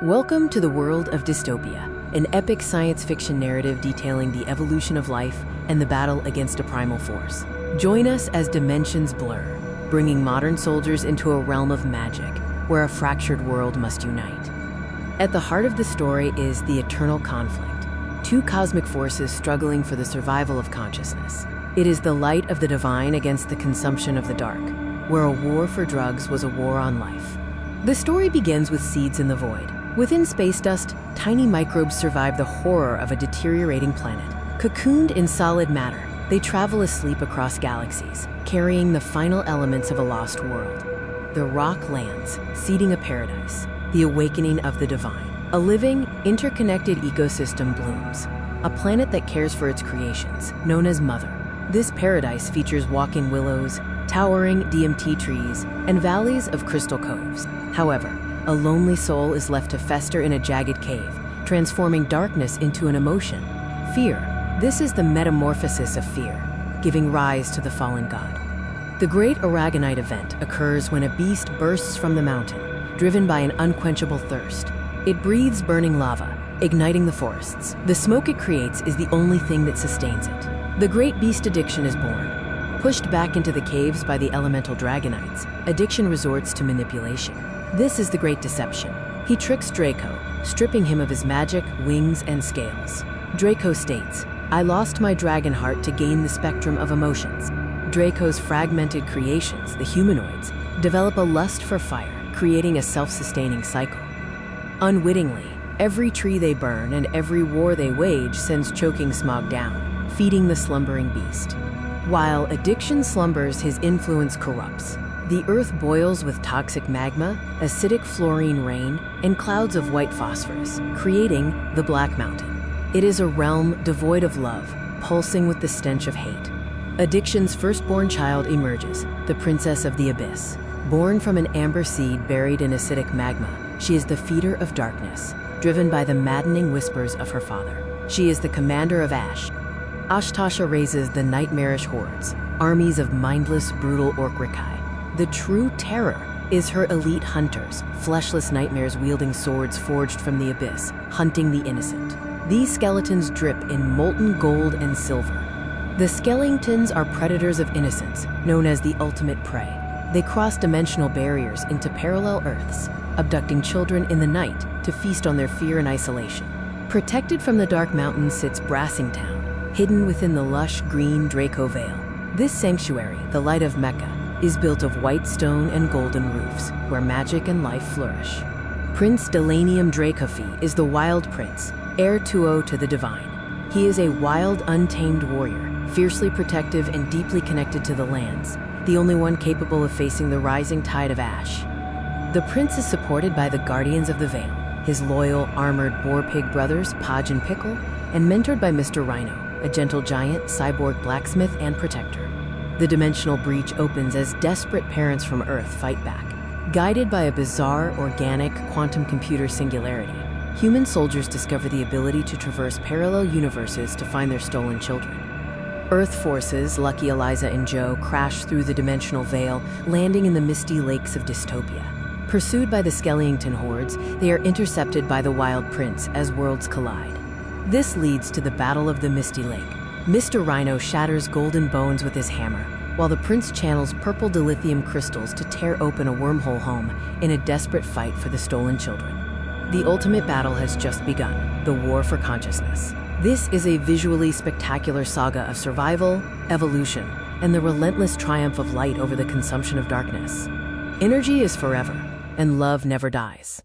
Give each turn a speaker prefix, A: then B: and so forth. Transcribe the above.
A: Welcome to the world of Dystopia, an epic science fiction narrative detailing the evolution of life and the battle against a primal force. Join us as dimensions blur, bringing modern soldiers into a realm of magic, where a fractured world must unite. At the heart of the story is the eternal conflict, two cosmic forces struggling for the survival of consciousness. It is the light of the divine against the consumption of the dark, where a war for drugs was a war on life. The story begins with seeds in the void. Within space dust, tiny microbes survive the horror of a deteriorating planet. Cocooned in solid matter, they travel asleep across galaxies, carrying the final elements of a lost world. The rock lands, seeding a paradise, the awakening of the divine. A living, interconnected ecosystem blooms, a planet that cares for its creations, known as Mother. This paradise features walking willows, towering DMT trees, and valleys of crystal coves. However, a lonely soul is left to fester in a jagged cave, transforming darkness into an emotion, fear. This is the metamorphosis of fear, giving rise to the fallen god. The Great Aragonite event occurs when a beast bursts from the mountain, driven by an unquenchable thirst. It breathes burning lava, igniting the forests. The smoke it creates is the only thing that sustains it. The Great Beast Addiction is born. Pushed back into the caves by the elemental dragonites, addiction resorts to manipulation. This is the Great Deception. He tricks Draco, stripping him of his magic, wings, and scales. Draco states, "I lost my dragon heart to gain the spectrum of emotions." Draco's fragmented creations, the humanoids, develop a lust for fire, creating a self-sustaining cycle. Unwittingly, every tree they burn and every war they wage sends choking smog down, feeding the slumbering beast. While addiction slumbers, his influence corrupts. The earth boils with toxic magma, acidic fluorine rain, and clouds of white phosphorus, creating the Black Mountain. It is a realm devoid of love, pulsing with the stench of hate. Addiction's firstborn child emerges, the Princess of the Abyss. Born from an amber seed buried in acidic magma, she is the feeder of darkness, driven by the maddening whispers of her father. She is the commander of Ash. Ashtasha raises the nightmarish hordes, armies of mindless, brutal Orcrikai. The true terror is her elite hunters, fleshless nightmares wielding swords forged from the abyss, hunting the innocent. These skeletons drip in molten gold and silver. The Skellingtons are predators of innocence, known as the ultimate prey. They cross dimensional barriers into parallel Earths, abducting children in the night to feast on their fear and isolation. Protected from the Dark Mountain sits Brassingtown, hidden within the lush green Draco Vale. This sanctuary, the Light of Mecca, is built of white stone and golden roofs, where magic and life flourish. Prince Delanium Dracofi is the Wild Prince, heir tuo to the divine. He is a wild, untamed warrior, fiercely protective and deeply connected to the lands, the only one capable of facing the rising tide of Ash. The prince is supported by the Guardians of the Vale, his loyal, armored boar pig brothers, Podge and Pickle, and mentored by Mr. Rhino, a gentle giant, cyborg blacksmith and protector. The dimensional breach opens as desperate parents from Earth fight back. Guided by a bizarre, organic, quantum computer singularity, human soldiers discover the ability to traverse parallel universes to find their stolen children. Earth forces, Lucky Eliza and Joe, crash through the dimensional veil, landing in the misty lakes of Dystopia. Pursued by the Skellington hordes, they are intercepted by the Wild Prince as worlds collide. This leads to the Battle of the Misty Lake. Mr. Rhino shatters golden bones with his hammer, while the prince channels purple dilithium crystals to tear open a wormhole home in a desperate fight for the stolen children. The ultimate battle has just begun, the war for consciousness. This is a visually spectacular saga of survival, evolution, and the relentless triumph of light over the consumption of darkness. Energy is forever, and love never dies.